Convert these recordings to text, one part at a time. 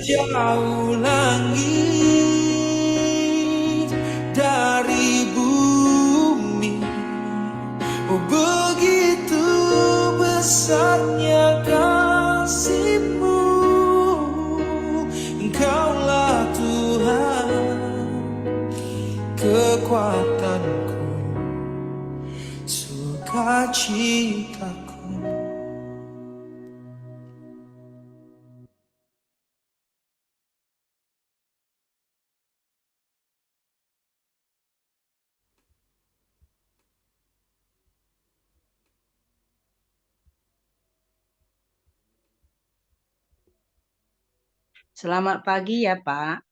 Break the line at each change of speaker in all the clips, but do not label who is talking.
Sejauh langit dari bumi, oh begitu besarnya kasih-Mu. Engkaulah Tuhan, kekuatanku, sukacitaku.
Selamat pagi ya Pak.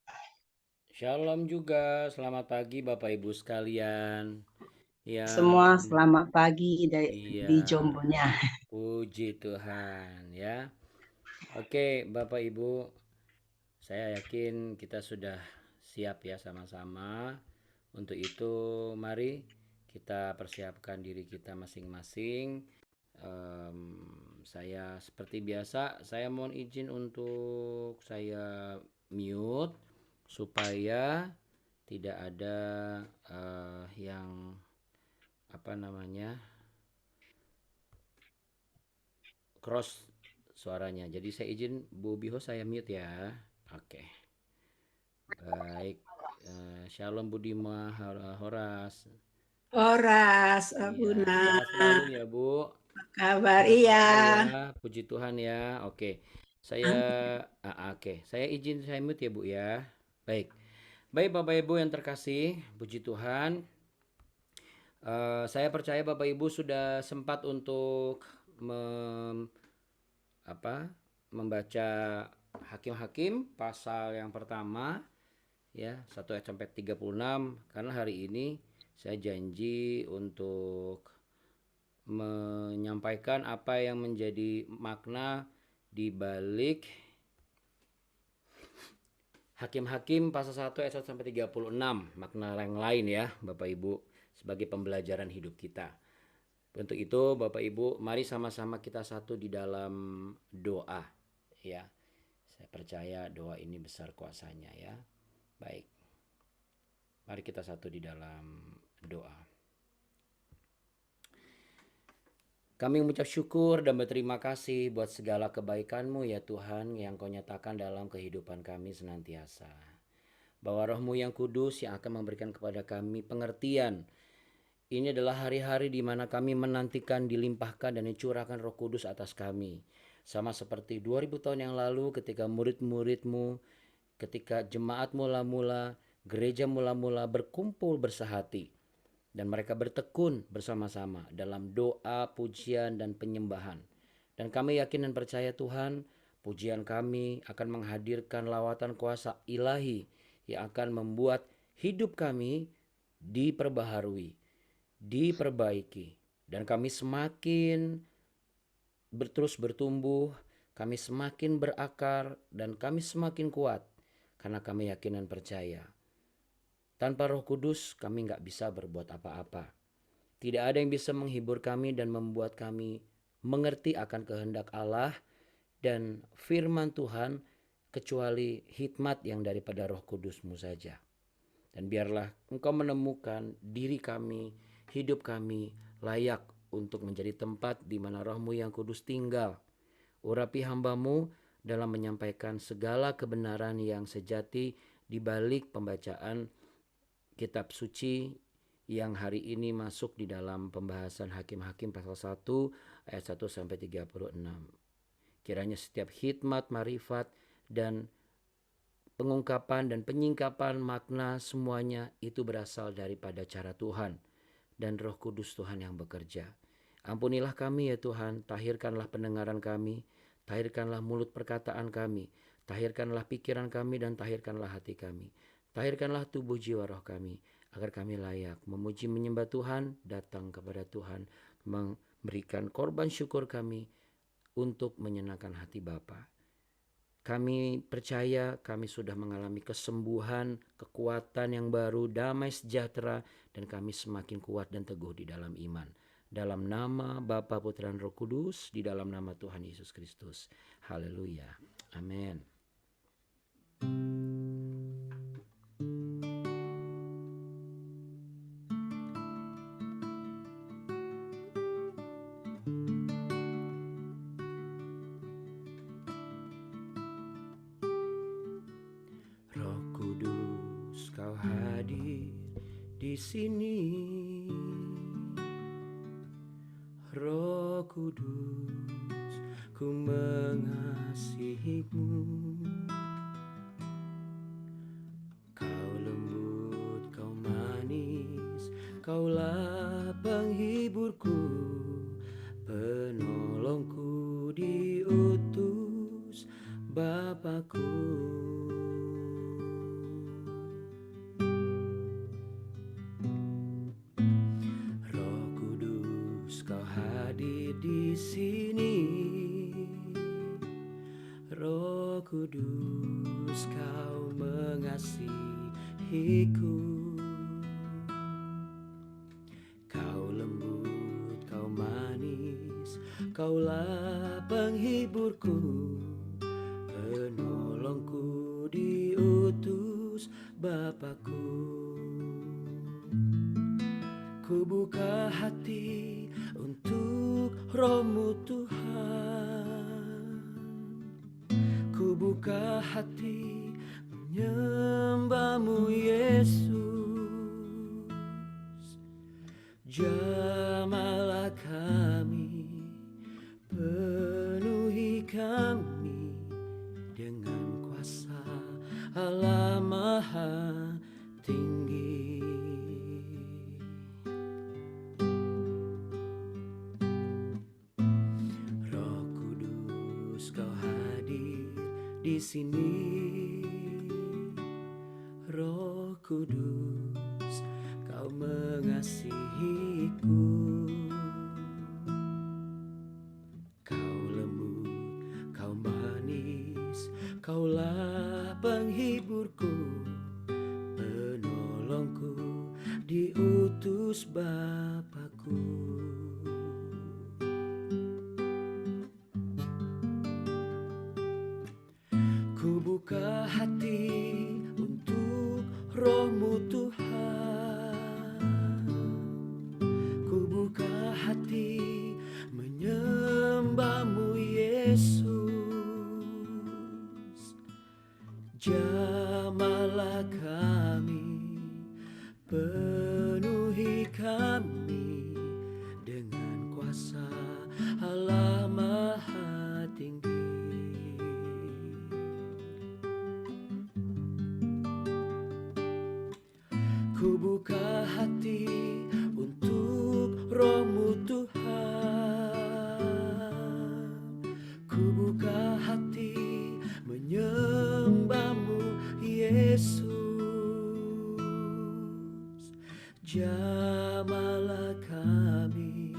Shalom juga, selamat pagi Bapak Ibu sekalian.
Semua
Yang
selamat pagi di
iya,
Jombonya.
puji Tuhan ya. Oke, Bapak Ibu, saya yakin kita sudah siap ya sama-sama. Untuk itu, mari kita persiapkan diri kita masing-masing. Saya seperti biasa, saya mohon izin untuk saya mute supaya tidak ada yang apa namanya cross suaranya. Jadi saya izin Bu Biho saya mute ya. Oke, baik. Shalom Budima Horas.
Horas,
Iya,
Abuna,
sehat selalu ya Bu.
kabar
Sehat
iya.
selalu ya. Puji Tuhan ya. Oke. Saya oke. Saya izin saya mute ya Bu ya. Baik. Baik Bapak Ibu yang terkasih, puji Tuhan. Saya percaya Bapak Ibu sudah sempat untuk apa, membaca Hakim-Hakim pasal yang pertama ya 1 ayat sampai 36 karena hari ini saya janji untuk menyampaikan apa yang menjadi makna di balik Hakim-Hakim pasal 1 ayat 1 sampai 36, makna yang lain ya Bapak Ibu sebagai pembelajaran hidup kita. Untuk itu Bapak Ibu, mari sama-sama kita satu di dalam doa ya. Saya percaya doa ini besar kuasanya ya. Baik. Mari kita satu di dalam doa. Kami mengucap syukur dan berterima kasih buat segala kebaikan-Mu ya Tuhan yang Kau nyatakan dalam kehidupan kami senantiasa. Bahwa Roh-Mu yang kudus yang akan memberikan kepada kami pengertian. Ini adalah hari-hari di mana kami menantikan dilimpahkan dan dicurahkan Roh Kudus atas kami. Sama seperti 2000 tahun yang lalu ketika murid-murid-Mu, ketika jemaat mula-mula, gereja mula-mula berkumpul bersehati. Dan mereka bertekun bersama-sama dalam doa, pujian, dan penyembahan. Dan kami yakin dan percaya Tuhan, pujian kami akan menghadirkan lawatan kuasa ilahi yang akan membuat hidup kami diperbaharui, diperbaiki. Dan kami semakin terus bertumbuh, kami semakin berakar, dan kami semakin kuat. Karena kami yakin dan percaya tanpa Roh Kudus kami nggak bisa berbuat apa-apa. Tidak ada yang bisa menghibur kami dan membuat kami mengerti akan kehendak Allah dan firman Tuhan kecuali hikmat yang daripada Roh Kudus-Mu saja. Dan biarlah Engkau menemukan diri kami, hidup kami layak untuk menjadi tempat di mana Roh-Mu yang kudus tinggal. Urapi hamba-Mu dalam menyampaikan segala kebenaran yang sejati di balik pembacaan kitab suci yang hari ini masuk di dalam pembahasan Hakim-Hakim pasal 1 ayat 1 sampai 36. Kiranya setiap hikmat, marifat, dan pengungkapan dan penyingkapan makna semuanya itu berasal daripada cara Tuhan dan Roh Kudus Tuhan yang bekerja. Ampunilah kami ya Tuhan, tahirkanlah pendengaran kami, tahirkanlah mulut perkataan kami, tahirkanlah pikiran kami dan tahirkanlah hati kami. Tahirkanlah tubuh jiwa roh kami, agar kami layak memuji menyembah Tuhan, datang kepada Tuhan, memberikan korban syukur kami untuk menyenangkan hati Bapa. Kami percaya kami sudah mengalami kesembuhan, kekuatan yang baru, damai sejahtera, dan kami semakin kuat dan teguh di dalam iman. Dalam nama Bapa, Putra, dan Roh Kudus, di dalam nama Tuhan Yesus Kristus. Haleluya. Amin. Kau hadir di sini, Roh Kudus, ku mengasihimu. Kau lembut, kau manis, kaulah penghiburku, penolongku diutus Bapakku. Roh Kudus, kau hadir di sini, Roh Kudus, kau mengasihiku. Kau lembut, kau manis, kaulah penghiburku, penolongku diutus Bapakku. Ku buka hati untuk Roh-Mu Tuhan, ku buka hati menyembah-Mu Yesus. Jamahlah kami, penuhi kami dengan kuasa Allah Maha Tinggi. Roh Kudus, kau hadir di sini, Roh Kudus, kau mengasihiku. Kau lembut, kau manis, kaulah penghiburku, penolongku diutus Bapakku. Ku buka hati untuk Roh-Mu Tuhan, ku buka hati menyembah-Mu Yesus. Jamahlah kami, penuhi kami dengan kuasa Allah Maha Tinggi. Ku buka hati untuk Roh-Mu Tuhan, ku buka hati menyembah-Mu Yesus. Jamahlah kami,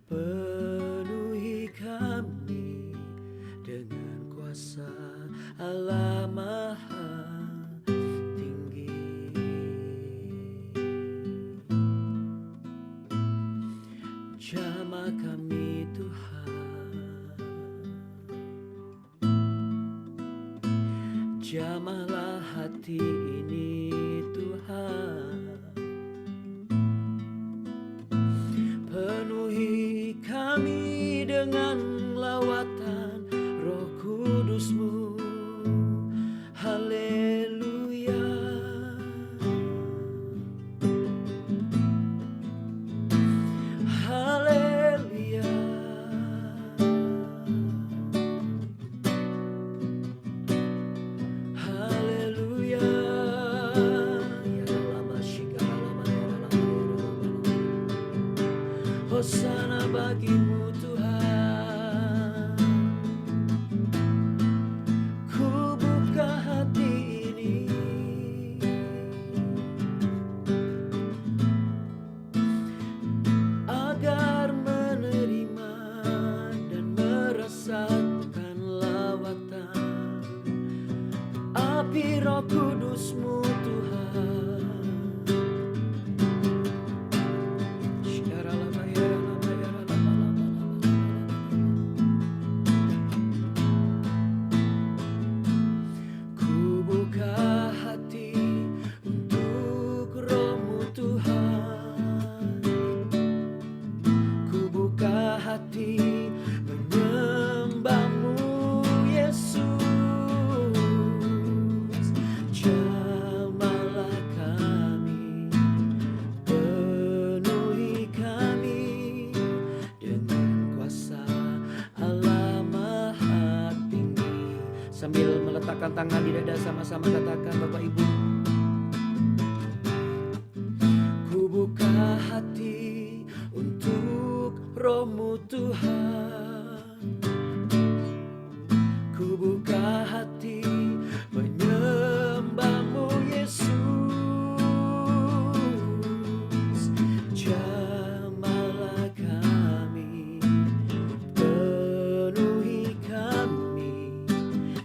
penuhi kami dengan kuasa Allah Maha Tinggi. Jamah kami Tuhan, jamahlah hati ini Tuhan, penuhi kami dengan lawatan Roh Kudus-Mu. Haleluya, haleluya. Haleluya. Ya lama shigala lama. Hosana bagi-Mu Tuhan. Ku buka hati ini, agar menerima dan merasakan lawatan api Roh Kudus-Mu Tuhan. Ku buka hati untuk Roh-Mu Tuhan, ku buka hati menyembah-Mu Yesus. Jamahlah Sambil meletakkan tangan di dada, sama-sama katakan Bapak Ibu. Ku buka hati untuk Roh-Mu Tuhan. Ku buka hati menyembah-Mu Yesus. Jamahlah kami, penuhi kami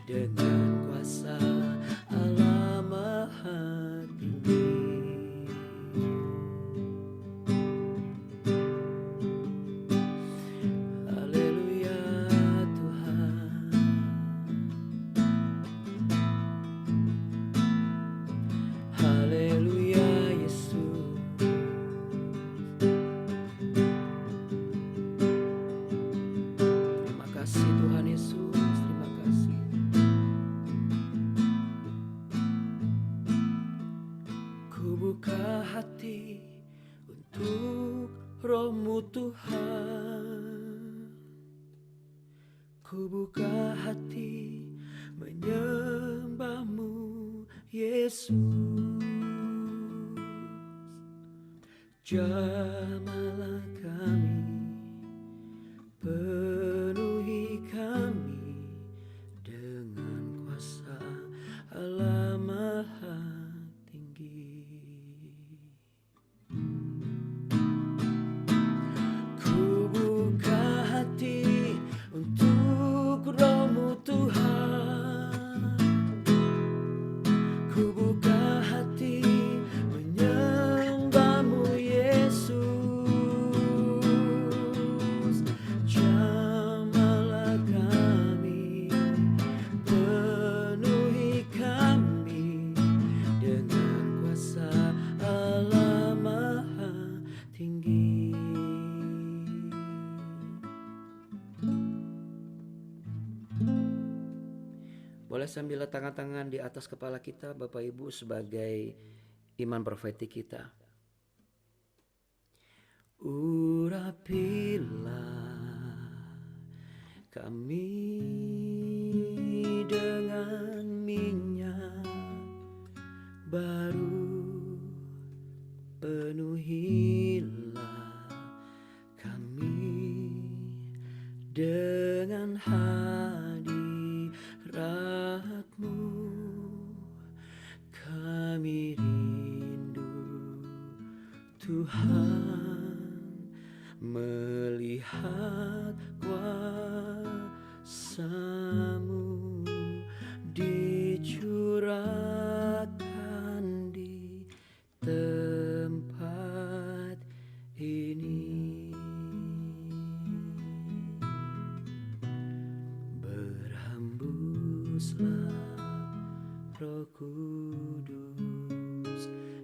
dengan kuasa Allah Maha Tinggi. Haleluya Tuhan. Haleluya Yesus. Terima kasih Tuhan Yesus, terima kasih. Ku buka hati untuk Roh-Mu Tuhan. Ku buka hati menyembah-Mu Yesus. Jamahlah kami, penuhi kami dengan kuasa Allah Maha Tinggi. Ku buka hati untuk Roh-Mu Tuhan. Ku buka hati menyembah-Mu Yesus. Jamahlah kami, penuhi kami dengan kuasa Allah Maha Tinggi. Boleh sambil letakkan tangan di atas kepala kita Bapak Ibu sebagai iman profetik kita. Urapilah kami dengan minyak baru, penuhilah kami dengan hadirat-Mu. Kami rindu Tuhan melihat kuasa-Mu dicurahkan di tempat ini. Berhembuslah Roh Kudus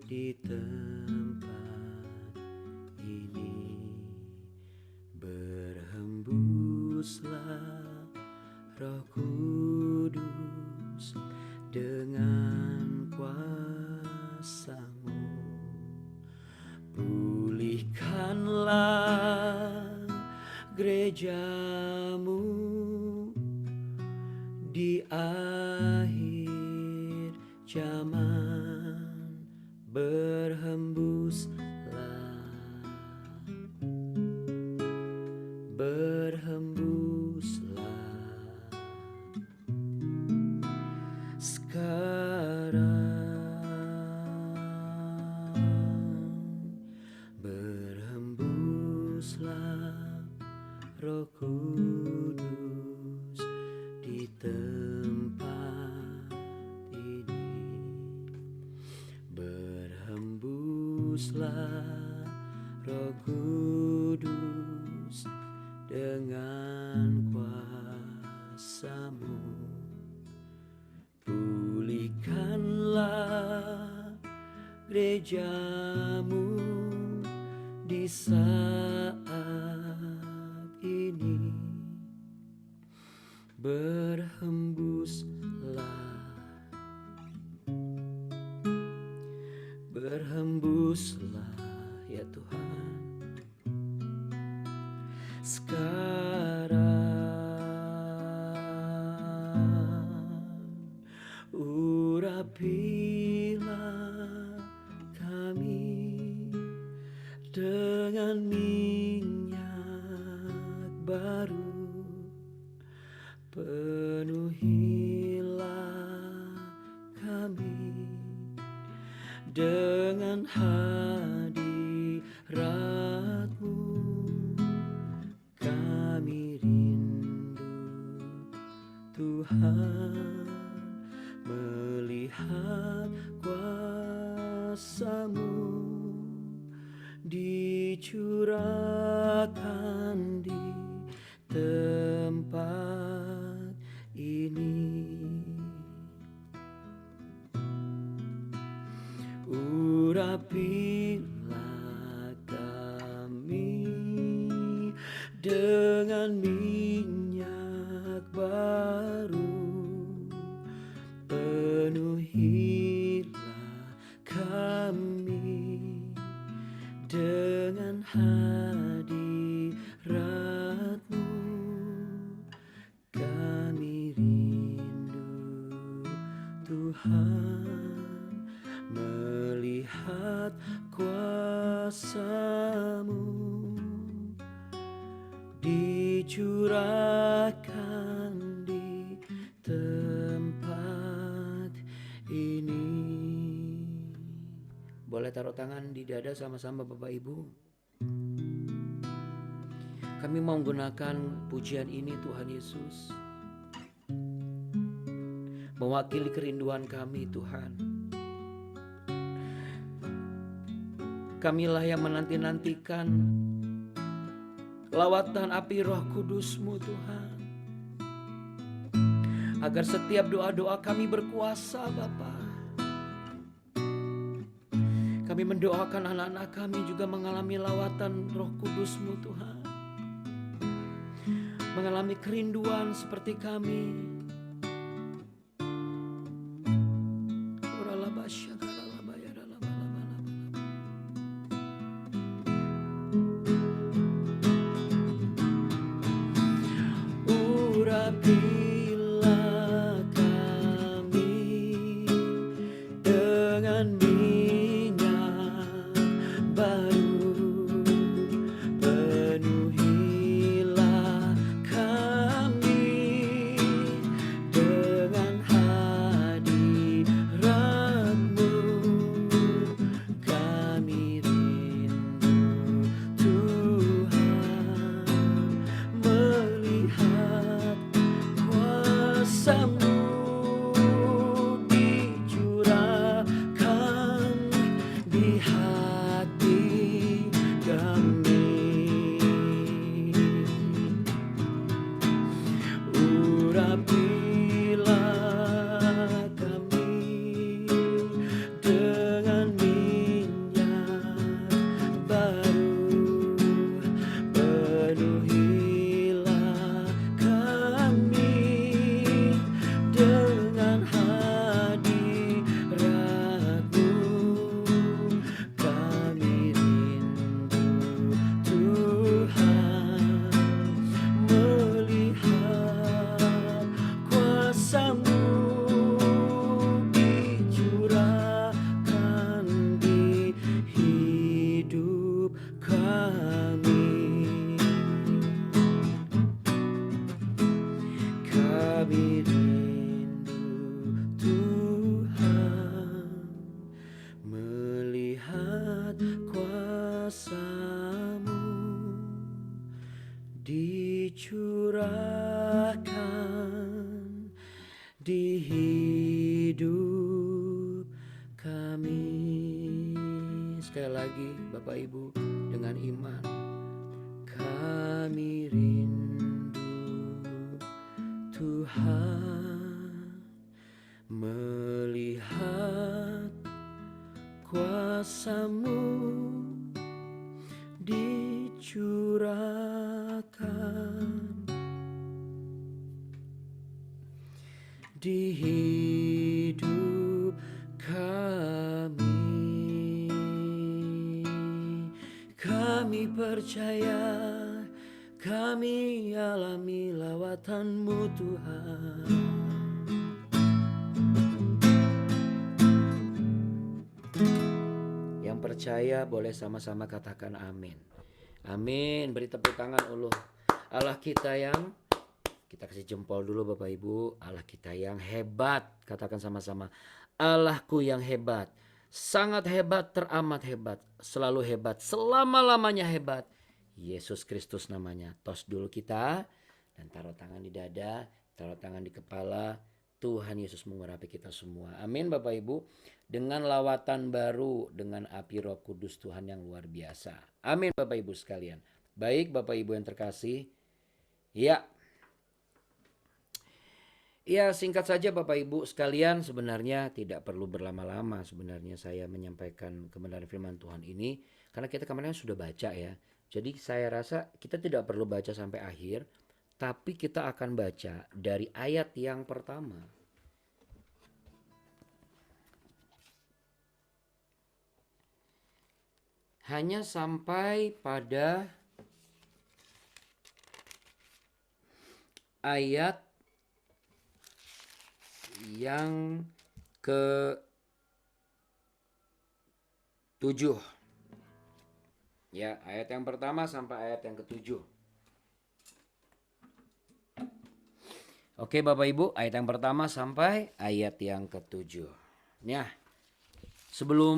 di tempat ini. Berhembuslah Roh Kudus dengan kuasa-Mu. Pulihkanlah gereja-Mu di akhir zaman. Berhembuslah, berhembuslah sekarang. Berhembuslah Roh Kudus di tempat ini. Berhembuslah Roh Kudus dengan kuasa-Mu. Pulihkanlah gereja-Mu di saat ini. Berhembuslah, berhembuslah ya Tuhan sekarang. Urapilah kami dengan minyak baru, penuhilah kami dengan hadirat-Mu. Kami rindu Tuhan melihat kuasa-Mu dicurahkan di tempat ini. Urapilah kami dengan minyak baru, penuhilah kami dengan hadirat-Mu. Kami rindu Tuhan melihat kuasa-Mu dicurahkan di tempat ini. Boleh taruh tangan di dada sama-sama Bapak Ibu. Kami mau menggunakan pujian ini Tuhan Yesus, mewakili kerinduan kami Tuhan. Kamilah yang menanti-nantikan lawatan api Roh Kudus-Mu Tuhan, agar setiap doa-doa kami berkuasa Bapa. Kami mendoakan anak-anak kami juga mengalami lawatan Roh Kudus-Mu Tuhan, mengalami kerinduan seperti kami. Urapilah kami dengan minyak baru, penuhilah kami dengan hadirat-Mu. Kami rindu Tuhan melihat kuasa-Mu dicurahkan di hati kami. Urapilah kami dengan minyak baru, penuhilah kami dengan hadirat-Mu. Kami rindu Tuhan melihat kuasa-Mu dicurahkan di hidup kami. Kami rindu Tuhan melihat kuasa-Mu dicurahkan di hidup kami. Sekali lagi Bapak Ibu dengan iman. Kami rindu Tuhan melihat kuasa-Mu dicurahkan di hidup kami. Kami percaya kami alami lawatan-Mu Tuhan. percaya boleh sama-sama katakan amin. Amin. Beri tepuk tangan ulu. Allah kita yang, kita kasih jempol dulu Bapak Ibu. Allah kita yang hebat. Katakan sama-sama. Allahku yang hebat. Sangat hebat, teramat hebat. Selalu hebat, selama-lamanya hebat. Yesus Kristus namanya. Tos dulu kita. Dan taruh tangan di dada. Taruh tangan di kepala. Tuhan Yesus mengurapi kita semua. Amin Bapak Ibu. Dengan lawatan baru, dengan api Roh Kudus Tuhan yang luar biasa. Amin Bapak Ibu sekalian. Baik Bapak Ibu yang terkasih. Ya. Ya, singkat saja Bapak Ibu sekalian, sebenarnya tidak perlu berlama-lama sebenarnya saya menyampaikan kebenaran firman Tuhan ini. Karena kita kemarin sudah baca ya. Jadi saya rasa kita tidak perlu baca sampai akhir. Tapi kita akan baca dari ayat yang pertama. Hanya sampai pada ayat yang ke-7. Ya, ayat yang pertama sampai ayat yang ke-7. Oke Bapak Ibu, ayat yang pertama sampai ayat yang ke-7. Nah, sebelum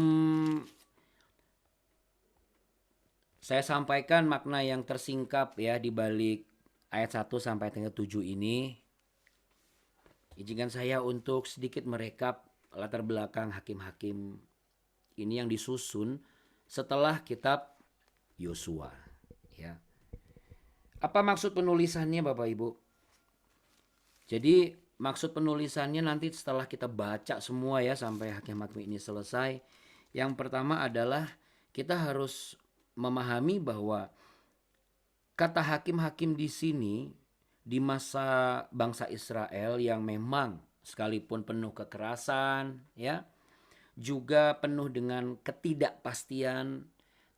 saya sampaikan makna yang tersingkap ya di balik ayat 1 sampai ayat yang ke-7 ini, izinkan saya untuk sedikit merekap latar belakang hakim-hakim ini yang disusun setelah kitab Yosua. Ya. Apa maksud penulisannya Bapak Ibu? Jadi maksud penulisannya nanti setelah kita baca semua ya sampai hakim-hakim ini selesai. Yang pertama adalah kita harus memahami bahwa kata hakim-hakim di sini di masa bangsa Israel yang memang sekalipun penuh kekerasan ya, juga penuh dengan ketidakpastian,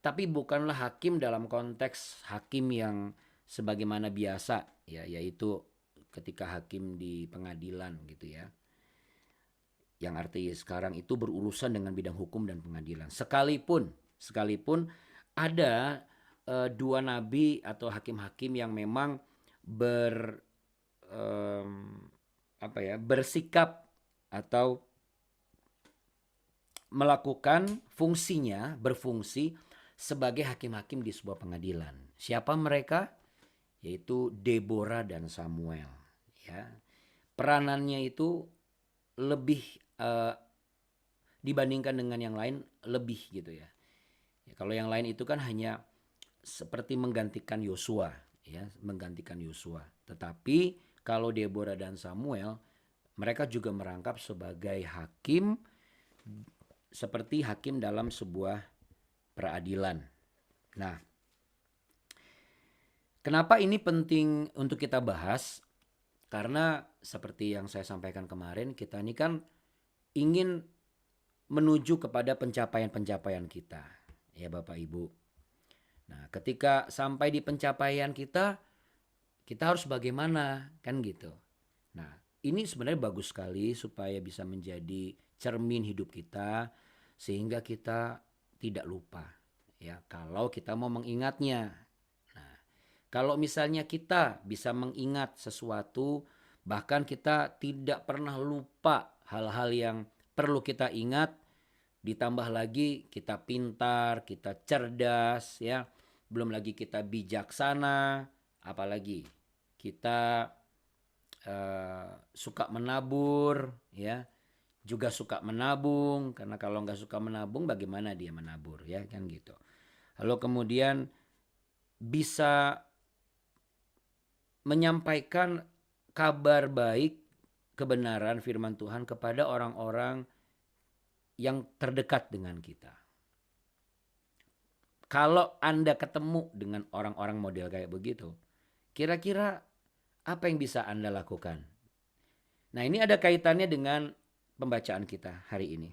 tapi bukanlah hakim dalam konteks hakim yang sebagaimana biasa ya, yaitu ketika hakim di pengadilan gitu ya. Yang artinya sekarang itu berurusan dengan bidang hukum dan pengadilan. Sekalipun ada dua nabi atau hakim-hakim yang memang bersikap atau melakukan berfungsi sebagai hakim-hakim di sebuah pengadilan. Siapa mereka? Yaitu Deborah dan Samuel. Ya, peranannya itu lebih dibandingkan dengan yang lain lebih gitu ya. Ya, kalau yang lain itu kan hanya seperti menggantikan Yosua, ya, menggantikan Yosua. Tetapi kalau Deborah dan Samuel, mereka juga merangkap sebagai hakim, seperti hakim dalam sebuah peradilan. Nah, kenapa ini penting untuk kita bahas? Karena seperti yang saya sampaikan kemarin, kita ini kan ingin menuju kepada pencapaian-pencapaian kita. Ya Bapak Ibu. Nah, ketika sampai di pencapaian kita harus bagaimana? Kan gitu. Nah, ini sebenarnya bagus sekali supaya bisa menjadi cermin hidup kita. Sehingga kita tidak lupa. Ya, kalau kita mau mengingatnya. Kalau misalnya kita bisa mengingat sesuatu, bahkan kita tidak pernah lupa hal-hal yang perlu kita ingat, ditambah lagi kita pintar, kita cerdas, ya, belum lagi kita bijaksana, apalagi kita suka menabur, ya, juga suka menabung, karena kalau nggak suka menabung, bagaimana dia menabur, ya, kan gitu. Lalu kemudian bisa menyampaikan kabar baik, kebenaran firman Tuhan kepada orang-orang yang terdekat dengan kita. Kalau Anda ketemu dengan orang-orang model kayak begitu, kira-kira apa yang bisa Anda lakukan? Nah, ini ada kaitannya dengan pembacaan kita hari ini.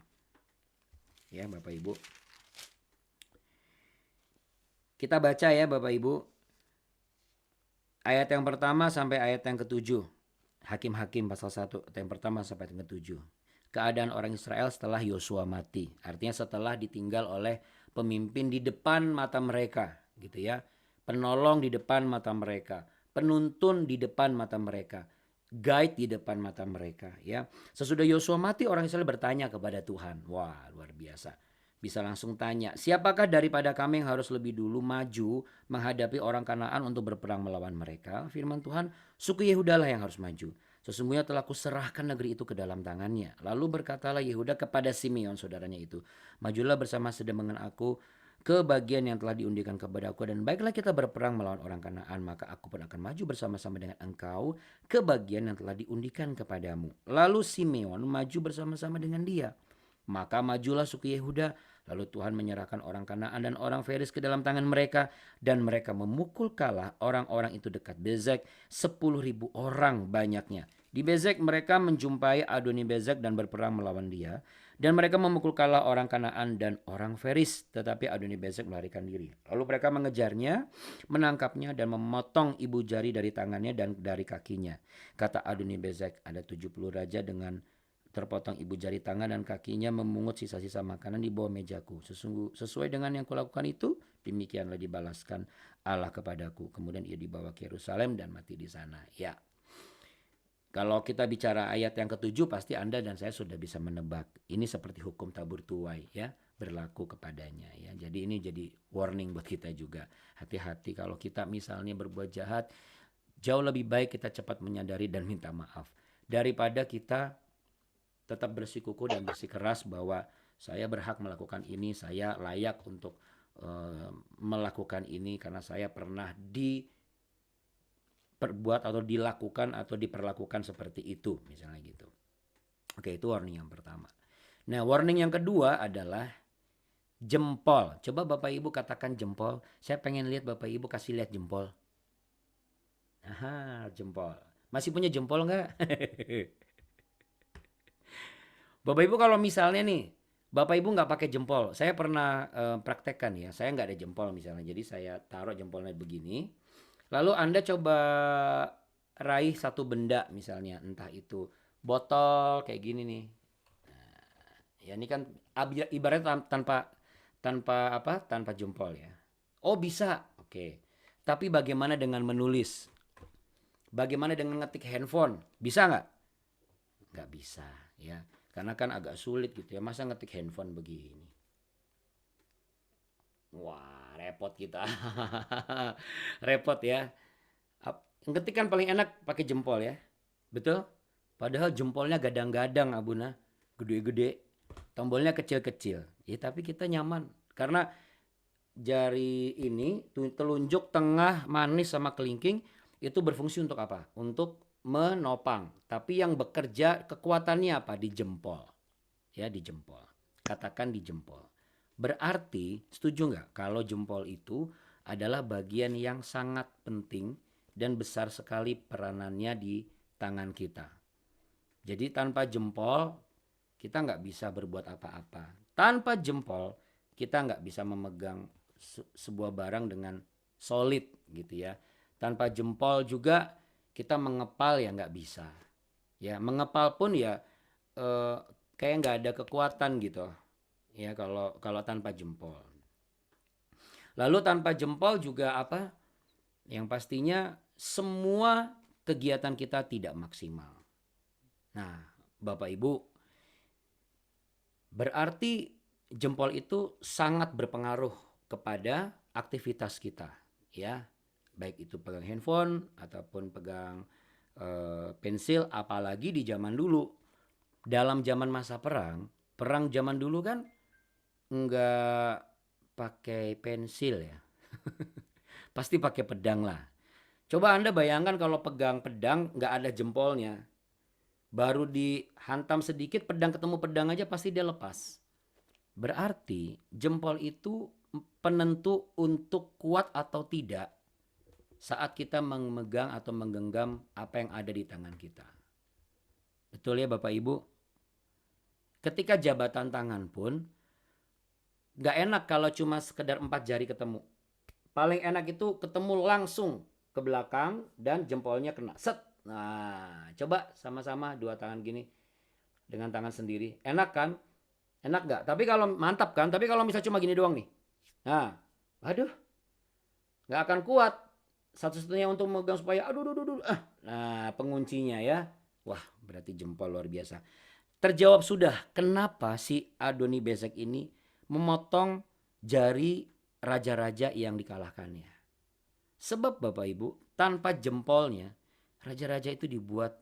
Ya, Bapak Ibu. Kita baca ya Bapak Ibu. Ayat yang pertama sampai ayat yang ke-7. Hakim-hakim pasal 1, ayat yang pertama sampai ayat yang ke-7. Keadaan orang Israel setelah Yosua mati. Artinya setelah ditinggal oleh pemimpin di depan mata mereka gitu ya, penolong di depan mata mereka, penuntun di depan mata mereka, guide di depan mata mereka ya. Sesudah Yosua mati, orang Israel bertanya kepada Tuhan. Wah, luar biasa. Bisa langsung tanya, siapakah daripada kami yang harus lebih dulu maju menghadapi orang Kanaan untuk berperang melawan mereka? Firman Tuhan, suku Yehuda lah yang harus maju. Sesungguhnya telah kuserahkan negeri itu ke dalam tangannya. Lalu berkatalah Yehuda kepada Simeon saudaranya itu, majulah bersama dengan aku ke bagian yang telah diundikan kepada aku, dan baiklah kita berperang melawan orang Kanaan, maka aku pun akan maju bersama-sama dengan engkau ke bagian yang telah diundikan kepadamu. Lalu Simeon maju bersama-sama dengan dia. Maka majulah suku Yehuda, lalu Tuhan menyerahkan orang Kanaan dan orang Feris ke dalam tangan mereka, dan mereka memukul kalah orang-orang itu dekat Bezek, 10.000 orang banyaknya. Di Bezek mereka menjumpai Adoni-Bezek dan berperang melawan dia, dan mereka memukul kalah orang Kanaan dan orang Feris, tetapi Adoni-Bezek melarikan diri. Lalu mereka mengejarnya, menangkapnya dan memotong ibu jari dari tangannya dan dari kakinya. Kata Adoni-Bezek, ada 70 raja dengan terpotong ibu jari tangan dan kakinya, memungut sisa-sisa makanan di bawah mejaku. Sesuai dengan yang kulakukan itu, demikianlah dibalaskan Allah kepadaku. Kemudian ia dibawa ke Yerusalem dan mati di sana. Ya, kalau kita bicara ayat yang ketujuh, pasti Anda dan saya sudah bisa menebak. Ini seperti hukum tabur tuai ya, berlaku kepadanya ya. Jadi ini jadi warning buat kita juga. Hati-hati kalau kita misalnya berbuat jahat, jauh lebih baik kita cepat menyadari dan minta maaf, daripada kita tetap bersikukuh dan bersikeras bahwa saya berhak melakukan ini, saya layak untuk melakukan ini karena saya pernah diperbuat atau dilakukan atau diperlakukan seperti itu, misalnya gitu. Oke, itu warning yang pertama. Nah, warning yang kedua adalah jempol. Coba Bapak Ibu katakan jempol. Saya pengen lihat Bapak Ibu kasih lihat jempol. Aha, jempol. Masih punya jempol nggak? Bapak Ibu kalau misalnya nih, Bapak Ibu nggak pakai jempol, saya pernah praktekkan ya, saya nggak ada jempol misalnya, jadi saya taruh jempolnya begini, lalu Anda coba raih satu benda misalnya, entah itu botol kayak gini nih, nah, ya ini kan ibaratnya tanpa jempol ya. Oh bisa, oke. Tapi bagaimana dengan menulis? Bagaimana dengan ngetik handphone? Bisa nggak? Nggak bisa ya. Karena kan agak sulit gitu ya. Masa ngetik handphone begini? Wah, repot kita. Repot ya. Ngetik kan paling enak pakai jempol ya. Betul? Padahal jempolnya gadang-gadang Abuna. Gede-gede. Tombolnya kecil-kecil. Ya tapi kita nyaman. Karena jari ini, telunjuk, tengah, manis sama kelingking itu berfungsi untuk apa? Untuk menopang. Tapi yang bekerja kekuatannya apa? Di jempol. Ya, di jempol. Katakan di jempol. Berarti, setuju nggak kalau jempol itu adalah bagian yang sangat penting dan besar sekali peranannya di tangan kita. Jadi tanpa jempol kita nggak bisa berbuat apa-apa. Tanpa jempol kita nggak bisa memegang sebuah barang dengan solid gitu ya. Tanpa jempol juga kita mengepal ya nggak bisa. Ya mengepal pun ya kayak nggak ada kekuatan gitu. Ya kalau tanpa jempol. Lalu tanpa jempol juga apa? Yang pastinya semua kegiatan kita tidak maksimal. Nah, Bapak Ibu, berarti jempol itu sangat berpengaruh kepada aktivitas kita, ya. Baik itu pegang handphone ataupun pegang pensil, apalagi di zaman dulu. Dalam zaman masa perang zaman dulu kan enggak pakai pensil ya. Pasti pakai pedang lah. Coba Anda bayangkan kalau pegang pedang nggak ada jempolnya. Baru dihantam sedikit pedang ketemu pedang aja pasti dia lepas. Berarti jempol itu penentu untuk kuat atau tidak saat kita memegang atau menggenggam apa yang ada di tangan kita. Betul ya Bapak Ibu? Ketika jabatan tangan pun gak enak kalau cuma sekedar 4 jari ketemu. Paling enak itu ketemu langsung ke belakang dan jempolnya kena. Set. Nah, coba sama-sama 2 tangan gini dengan tangan sendiri. Enak kan? Enak gak? Tapi kalau mantap kan? Tapi kalau misalnya cuma gini doang nih. Nah, aduh, nggak akan kuat. Satu-satunya untuk memegang supaya aduh, aduh, aduh, ah. Nah, penguncinya ya. Wah, berarti jempol luar biasa. Terjawab sudah, kenapa si Adoni Bezek ini memotong jari raja-raja yang dikalahkannya. Sebab Bapak Ibu, tanpa jempolnya, raja-raja itu dibuat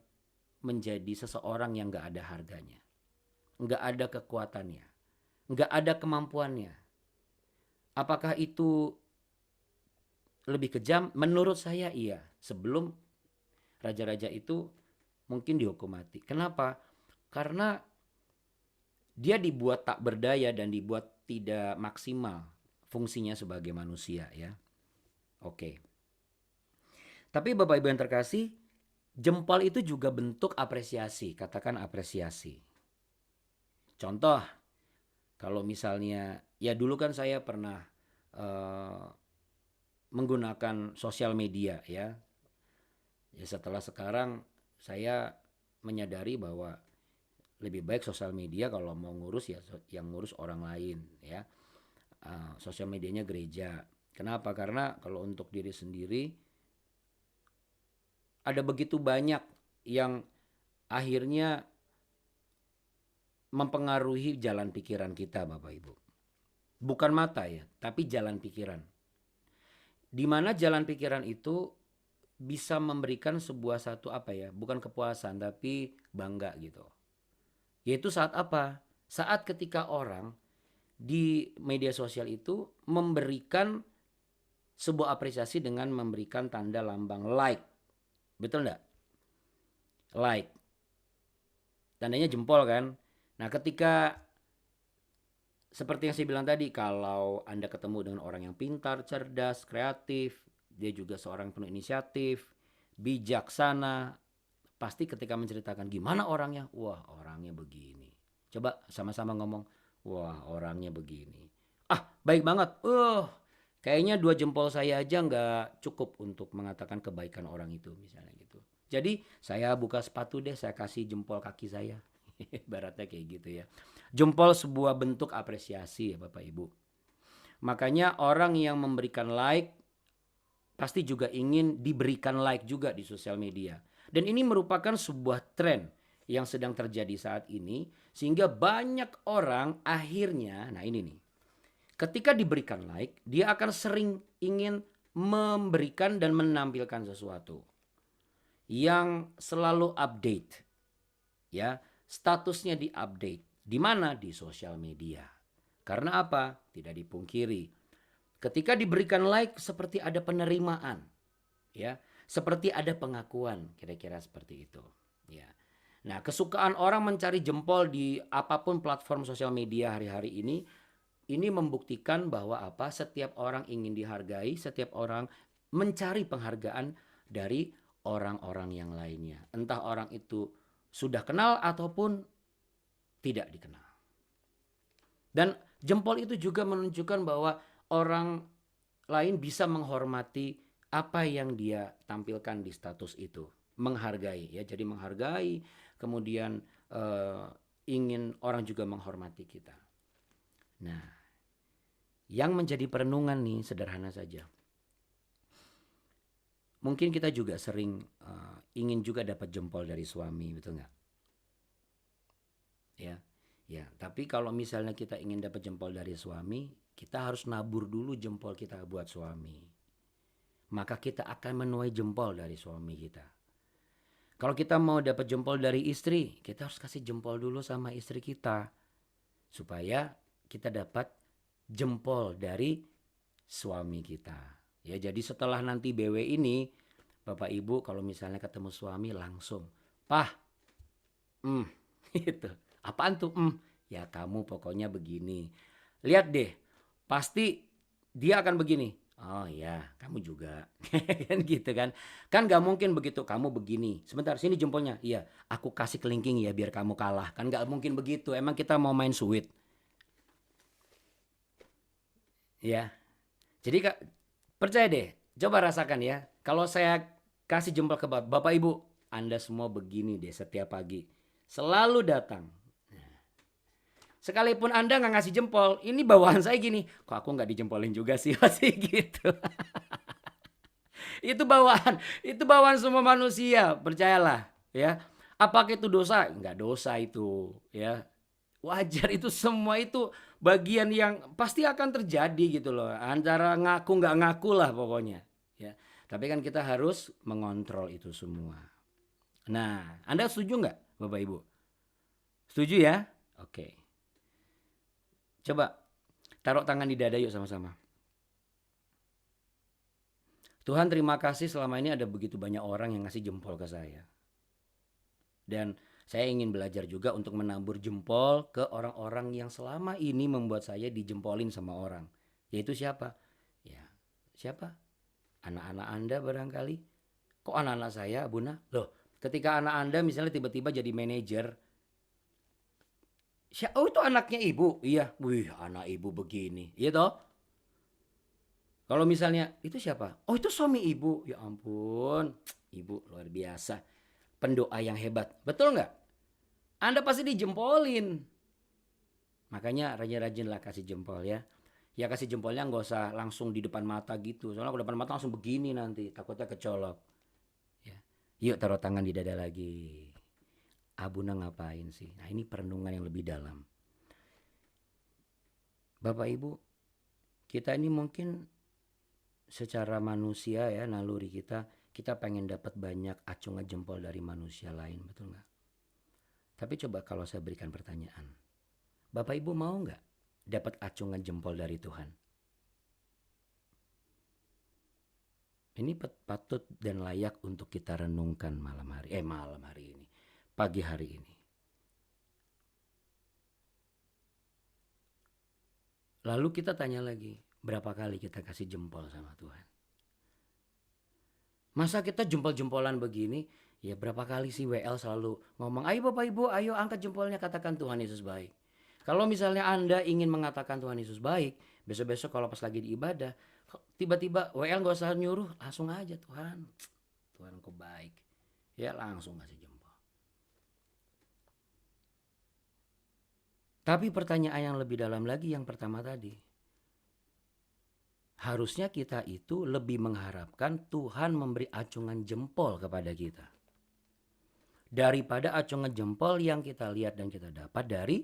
menjadi seseorang yang gak ada harganya. Gak ada kekuatannya. Gak ada kemampuannya. Apakah itu lebih kejam? Menurut saya iya. Sebelum raja-raja itu mungkin dihukum mati. Kenapa? Karena dia dibuat tak berdaya dan dibuat tidak maksimal fungsinya sebagai manusia ya. Oke. Tapi Bapak Ibu yang terkasih, jempol itu juga bentuk apresiasi, katakan apresiasi. Contoh, kalau misalnya, ya dulu kan saya pernah menggunakan sosial media ya. Ya setelah sekarang saya menyadari bahwa lebih baik sosial media kalau mau ngurus ya yang ngurus orang lain ya. Sosial medianya gereja. Kenapa? Karena kalau untuk diri sendiri ada begitu banyak yang akhirnya mempengaruhi jalan pikiran kita Bapak Ibu. Bukan mata ya, tapi jalan pikiran. Di mana jalan pikiran itu bisa memberikan sebuah satu apa ya, bukan kepuasan tapi bangga gitu. Yaitu saat apa? Saat ketika orang di media sosial itu memberikan sebuah apresiasi dengan memberikan tanda lambang like. Betul enggak? Like. Tandanya jempol kan? Nah ketika seperti yang saya bilang tadi, kalau Anda ketemu dengan orang yang pintar, cerdas, kreatif, dia juga seorang penuh inisiatif, bijaksana, pasti ketika menceritakan gimana orangnya, wah orangnya begini. Coba sama-sama ngomong, wah orangnya begini. Ah baik banget, kayaknya 2 jempol saya aja nggak cukup untuk mengatakan kebaikan orang itu misalnya gitu. Jadi saya buka sepatu deh, saya kasih jempol kaki saya. Ibaratnya kayak gitu ya. Jempol sebuah bentuk apresiasi ya Bapak Ibu. Makanya orang yang memberikan like pasti juga ingin diberikan like juga di sosial media. Dan ini merupakan sebuah tren yang sedang terjadi saat ini. Sehingga banyak orang akhirnya, nah ini nih. Ketika diberikan like, dia akan sering ingin memberikan dan menampilkan sesuatu yang selalu update. Ya, statusnya diupdate. Di mana? Di sosial media. Karena apa? Tidak dipungkiri. Ketika diberikan like seperti ada penerimaan. Ya, seperti ada pengakuan, kira-kira seperti itu. Ya. Nah, kesukaan orang mencari jempol di apapun platform sosial media hari-hari ini membuktikan bahwa apa? Setiap orang ingin dihargai, setiap orang mencari penghargaan dari orang-orang yang lainnya. Entah orang itu sudah kenal ataupun tidak dikenal. Dan jempol itu juga menunjukkan bahwa orang lain bisa menghormati apa yang dia tampilkan di status itu. Menghargai ya, jadi menghargai, kemudian ingin orang juga menghormati kita. Nah, yang menjadi perenungan nih sederhana saja. Mungkin kita juga sering ingin juga dapat jempol dari suami, betul nggak? Ya. Tapi kalau misalnya kita ingin dapat jempol dari suami, kita harus nabur dulu jempol kita buat suami. Maka kita akan menuai jempol dari suami kita. Kalau kita mau dapat jempol dari istri, kita harus kasih jempol dulu sama istri kita. Supaya kita dapat jempol dari suami kita. Ya, jadi setelah nanti BW ini, Bapak Ibu kalau misalnya ketemu suami langsung, "Pah, itu. Apaan tuh? Ya kamu pokoknya begini. Lihat deh, pasti dia akan begini. Oh ya, kamu juga." Kan gitu kan. Kan gak mungkin begitu, kamu begini. Sebentar, sini jempolnya. Iya, aku kasih kelingking ya biar kamu kalah. Kan gak mungkin begitu. Emang kita mau main sweet. Ya. Jadi percaya deh, coba rasakan ya. Kalau saya kasih jempol ke Bapak Ibu, Anda semua begini deh setiap pagi. Selalu datang. Sekalipun Anda nggak ngasih jempol, ini bawaan saya gini, kok aku nggak dijempolin juga sih, pasti gitu. Itu bawaan semua manusia, percayalah ya. Apakah itu dosa? Enggak dosa itu, ya. Wajar itu, semua itu bagian yang pasti akan terjadi gitu loh. Antara ngaku nggak ngaku lah pokoknya, ya. Tapi kan kita harus mengontrol itu semua. Nah, Anda setuju nggak, Bapak Ibu? Setuju ya? Oke. Coba taruh tangan di dada yuk sama-sama. Tuhan, terima kasih selama ini ada begitu banyak orang yang ngasih jempol ke saya. Dan saya ingin belajar juga untuk menabur jempol ke orang-orang yang selama ini membuat saya dijempolin sama orang. Yaitu siapa? Ya, siapa? Anak-anak Anda barangkali. Kok anak-anak saya, Buna? Loh, ketika anak Anda misalnya tiba-tiba jadi manajer. Oh, itu anaknya ibu? Iya. Wih, anak ibu begini. Iya toh? Kalau misalnya, itu siapa? Oh, itu suami ibu. Ya ampun, ibu luar biasa. Pendoa yang hebat. Betul nggak? Anda pasti dijempolin. Makanya rajin-rajinlah kasih jempol ya. Ya kasih jempolnya nggak usah langsung di depan mata gitu. Soalnya kalau depan mata langsung begini nanti. Takutnya kecolok. Ya. Yuk taruh tangan di dada lagi. Abuna ngapain sih? Nah, ini perenungan yang lebih dalam. Bapak Ibu, kita ini mungkin secara manusia ya, naluri kita pengen dapat banyak acungan jempol dari manusia lain, betul nggak? Tapi coba kalau saya berikan pertanyaan, Bapak Ibu mau nggak dapat acungan jempol dari Tuhan? Ini patut dan layak untuk kita renungkan malam hari ini, pagi hari ini. Lalu kita tanya lagi, berapa kali kita kasih jempol sama Tuhan? Masa kita jempol-jempolan begini? Ya berapa kali sih WL selalu ngomong, ayo Bapak Ibu, ayo angkat jempolnya, katakan Tuhan Yesus baik. Kalau misalnya Anda ingin mengatakan Tuhan Yesus baik, besok-besok kalau pas lagi di ibadah, tiba-tiba WL gak usah nyuruh, langsung aja Tuhan kau baik. Ya langsung kasih jempol. Tapi pertanyaan yang lebih dalam lagi yang pertama tadi. Harusnya kita itu lebih mengharapkan Tuhan memberi acungan jempol kepada kita. Daripada acungan jempol yang kita lihat dan kita dapat dari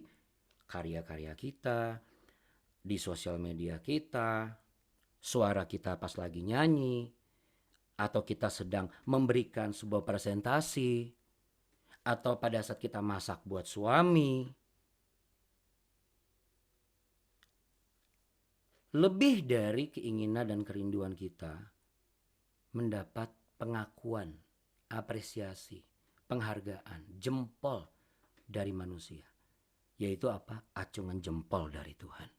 karya-karya kita, di sosial media kita, suara kita pas lagi nyanyi, atau kita sedang memberikan sebuah presentasi, atau pada saat kita masak buat suami. Lebih dari keinginan dan kerinduan kita mendapat pengakuan, apresiasi, penghargaan, jempol dari manusia. Yaitu apa? Acungan jempol dari Tuhan.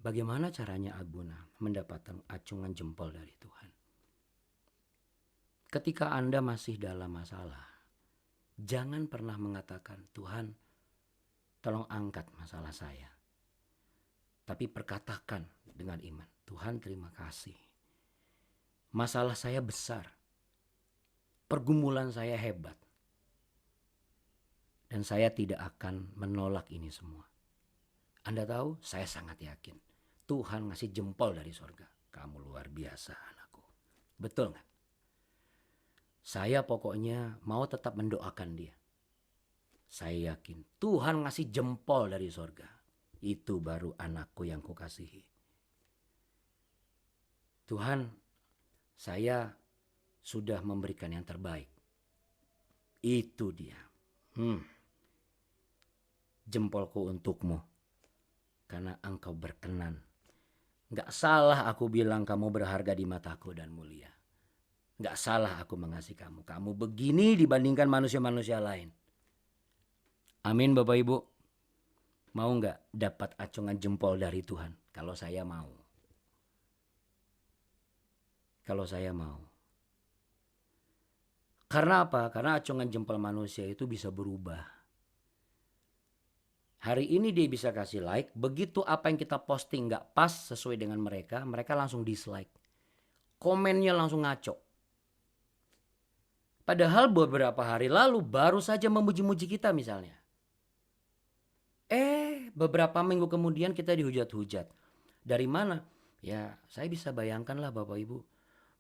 Bagaimana caranya Abuna mendapatkan acungan jempol dari Tuhan? Ketika Anda masih dalam masalah, jangan pernah mengatakan, Tuhan tolong angkat masalah saya. Tapi perkatakan dengan iman, Tuhan terima kasih. Masalah saya besar. Pergumulan saya hebat. Dan saya tidak akan menolak ini semua. Anda tahu, saya sangat yakin. Tuhan ngasih jempol dari sorga. Kamu luar biasa anakku. Betul gak? Saya pokoknya mau tetap mendoakan dia. Saya yakin Tuhan ngasih jempol dari sorga. Itu baru anakku yang kukasihi. Tuhan, saya sudah memberikan yang terbaik. Itu dia. Jempolku untukmu. Karena engkau berkenan. Gak salah aku bilang kamu berharga di mataku dan mulia. Gak salah aku mengasihi kamu. Kamu begini dibandingkan manusia-manusia lain. Amin Bapak Ibu. Mau gak dapat acungan jempol dari Tuhan? Kalau saya mau. Kalau saya mau. Karena apa? Karena acungan jempol manusia itu bisa berubah. Hari ini dia bisa kasih like. Begitu apa yang kita posting gak pas sesuai dengan mereka, mereka langsung dislike. Komennya langsung ngaco. Padahal beberapa hari lalu baru saja memuji-muji kita misalnya. Beberapa minggu kemudian kita dihujat-hujat. Dari mana? Ya, saya bisa bayangkanlah Bapak Ibu.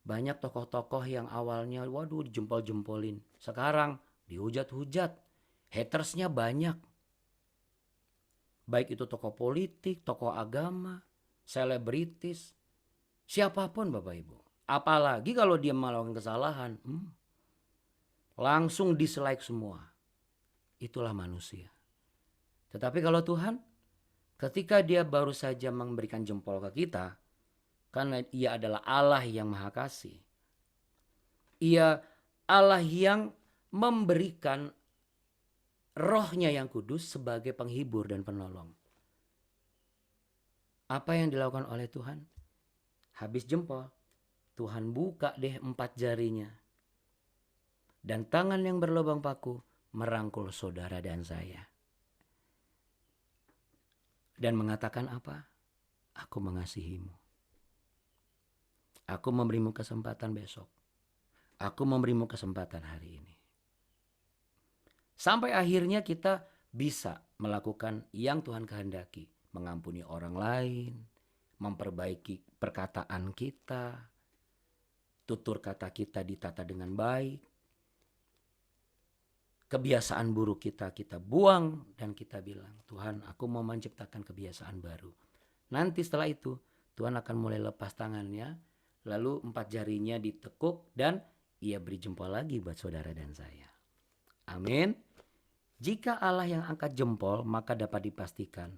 Banyak tokoh-tokoh yang awalnya waduh dijempol-jempolin. Sekarang dihujat-hujat. Hatersnya banyak. Baik itu tokoh politik, tokoh agama, selebritis, siapapun Bapak Ibu. Apalagi kalau dia melakukan kesalahan, langsung dislike semua. Itulah manusia. Tetapi kalau Tuhan, ketika dia baru saja memberikan jempol ke kita, karena ia adalah Allah yang maha kasih. Ia Allah yang memberikan rohnya yang kudus sebagai penghibur dan penolong. Apa yang dilakukan oleh Tuhan? Habis jempol, Tuhan buka deh 4 jarinya. Dan tangan yang berlubang paku merangkul saudara dan saya. Dan mengatakan apa? Aku mengasihimu. Aku memberimu kesempatan besok. Aku memberimu kesempatan hari ini. Sampai akhirnya kita bisa melakukan yang Tuhan kehendaki. Mengampuni orang lain, memperbaiki perkataan kita, tutur kata kita ditata dengan baik. Kebiasaan buruk kita buang dan kita bilang, Tuhan aku mau menciptakan kebiasaan baru. Nanti setelah itu Tuhan akan mulai lepas tangannya, lalu 4 jarinya ditekuk dan ia beri jempol lagi buat saudara dan saya. Amin. Jika Allah yang angkat jempol, maka dapat dipastikan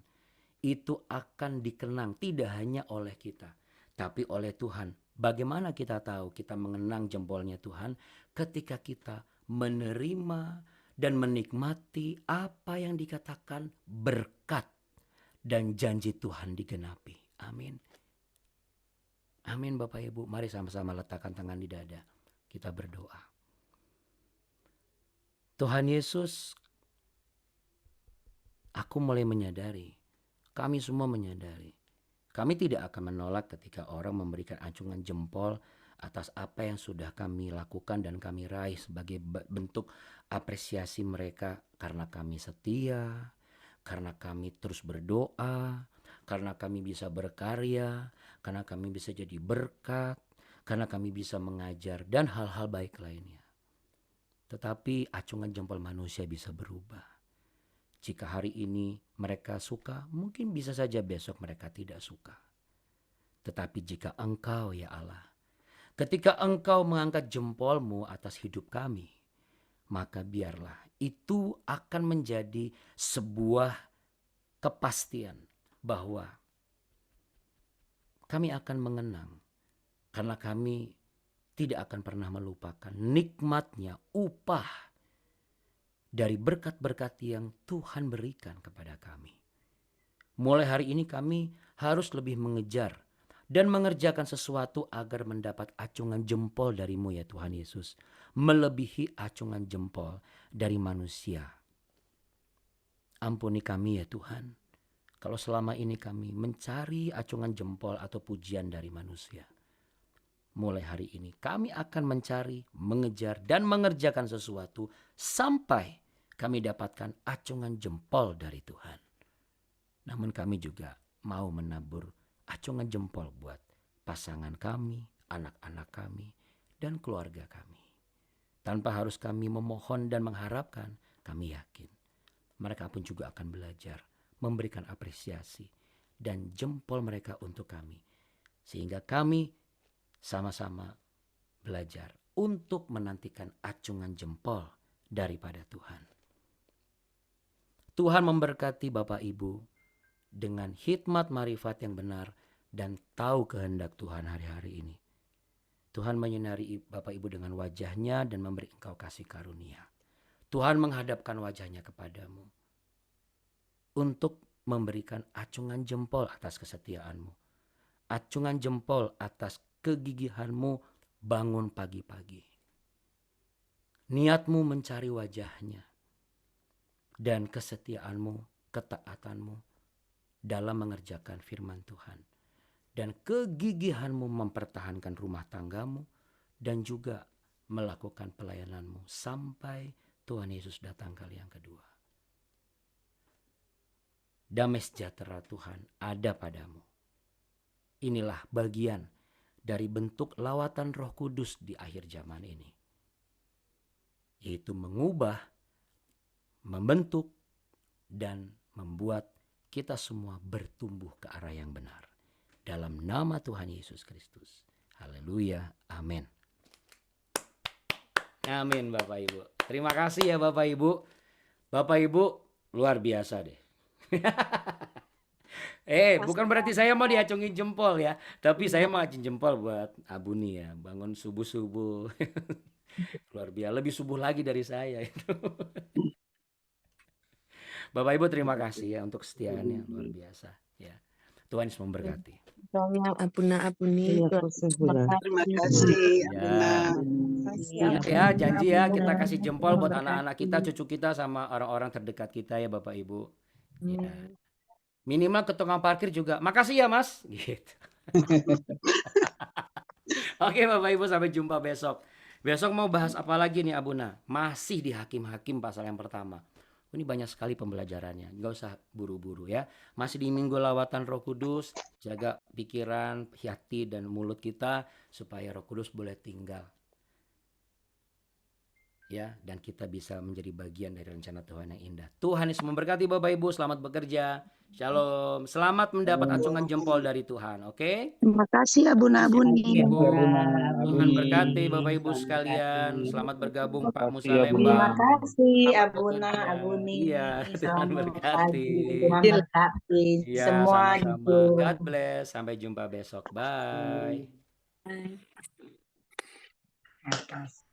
itu akan dikenang tidak hanya oleh kita, tapi oleh Tuhan. Bagaimana kita tahu kita mengenang jempolnya Tuhan? Ketika kita menerima dan menikmati apa yang dikatakan berkat dan janji Tuhan digenapi. Amin. Amin Bapak Ibu. Mari sama-sama letakkan tangan di dada. Kita berdoa. Tuhan Yesus, aku mulai menyadari, kami semua menyadari, kami tidak akan menolak ketika orang memberikan acungan jempol atas apa yang sudah kami lakukan dan kami raih sebagai bentuk apresiasi mereka karena kami setia, karena kami terus berdoa, karena kami bisa berkarya, karena kami bisa jadi berkat, karena kami bisa mengajar dan hal-hal baik lainnya. Tetapi acungan jempol manusia bisa berubah. Jika hari ini mereka suka, mungkin bisa saja besok mereka tidak suka. Tetapi jika Engkau ya Allah, ketika Engkau mengangkat jempolmu atas hidup kami, maka biarlah itu akan menjadi sebuah kepastian bahwa kami akan mengenang, karena kami tidak akan pernah melupakan nikmatnya upah dari berkat-berkat yang Tuhan berikan kepada kami. Mulai hari ini kami harus lebih mengejar dan mengerjakan sesuatu agar mendapat acungan jempol dari-Mu ya Tuhan Yesus, melebihi acungan jempol dari manusia. Ampuni kami ya Tuhan, kalau selama ini kami mencari acungan jempol atau pujian dari manusia. Mulai hari ini kami akan mencari, mengejar dan mengerjakan sesuatu sampai kami dapatkan acungan jempol dari Tuhan. Namun kami juga mau menabur acungan jempol buat pasangan kami, anak-anak kami, dan keluarga kami. Tanpa harus kami memohon dan mengharapkan, kami yakin mereka pun juga akan belajar memberikan apresiasi dan jempol mereka untuk kami. Sehingga kami sama-sama belajar untuk menantikan acungan jempol daripada Tuhan. Tuhan memberkati Bapak Ibu dengan hikmat marifat yang benar dan tahu kehendak Tuhan hari-hari ini. Tuhan menyinari Bapak Ibu dengan wajahnya dan memberi engkau kasih karunia. Tuhan menghadapkan wajahnya kepadamu untuk memberikan acungan jempol atas kesetiaanmu. Acungan jempol atas kegigihanmu bangun pagi-pagi. Niatmu mencari wajahnya dan kesetiaanmu, ketaatanmu dalam mengerjakan firman Tuhan. Dan kegigihanmu mempertahankan rumah tanggamu dan juga melakukan pelayananmu sampai Tuhan Yesus datang kali yang kedua. damai sejahtera Tuhan ada padamu. Inilah bagian dari bentuk lawatan Roh Kudus di akhir zaman ini, yaitu mengubah, membentuk, dan membuat kita semua bertumbuh ke arah yang benar. Dalam nama Tuhan Yesus Kristus. Haleluya. Amin. Amin Bapak Ibu. Terima kasih ya Bapak Ibu. Bapak Ibu luar biasa deh. Bukan berarti saya mau diacungin jempol ya. Tapi saya mau acungin jempol buat Abuni ya. Bangun subuh-subuh. Luar biasa. Lebih subuh lagi dari saya itu. Bapak Ibu terima kasih ya untuk kesetiaannya. Luar biasa ya. Tuhan Yesus memberkati.
Tolong Abuna-Abuni.
Terima kasih,
Ya.
Abuna.
Ya, janji ya kita kasih jempol buat anak-anak kita, cucu kita sama orang-orang terdekat kita ya Bapak Ibu. Ya. Minimal ke tukang parkir juga. Makasih ya Mas. Gitu. Oke Bapak Ibu, sampai jumpa besok. Besok mau bahas apa lagi nih Abuna? Masih di Hakim-Hakim pasal yang pertama. Ini banyak sekali pembelajarannya. Nggak usah buru-buru ya. Masih di Minggu Lawatan Roh Kudus. Jaga pikiran, hati, dan mulut kita supaya Roh Kudus boleh tinggal. Ya, dan kita bisa menjadi bagian dari rencana Tuhan yang indah. Tuhan Yesus memberkati Bapak Ibu. Selamat bekerja. Shalom. Selamat mendapat acungan jempol dari Tuhan. Oke?
Terima kasih Abuna-Abuni.
Ibu, Tuhan berkati Bapak Ibu sekalian. Selamat bergabung Pak Musa
Terima
Terima
Lembang.
kasih
Selamat
Abuna,
bekerja.
Abuni.
Iya, Tuhan
Selamat
berkati.
pagi, Tuhan berkati
Iya,
semua
sama-sama.
gitu.
God bless. Sampai jumpa besok. Bye.
Bye.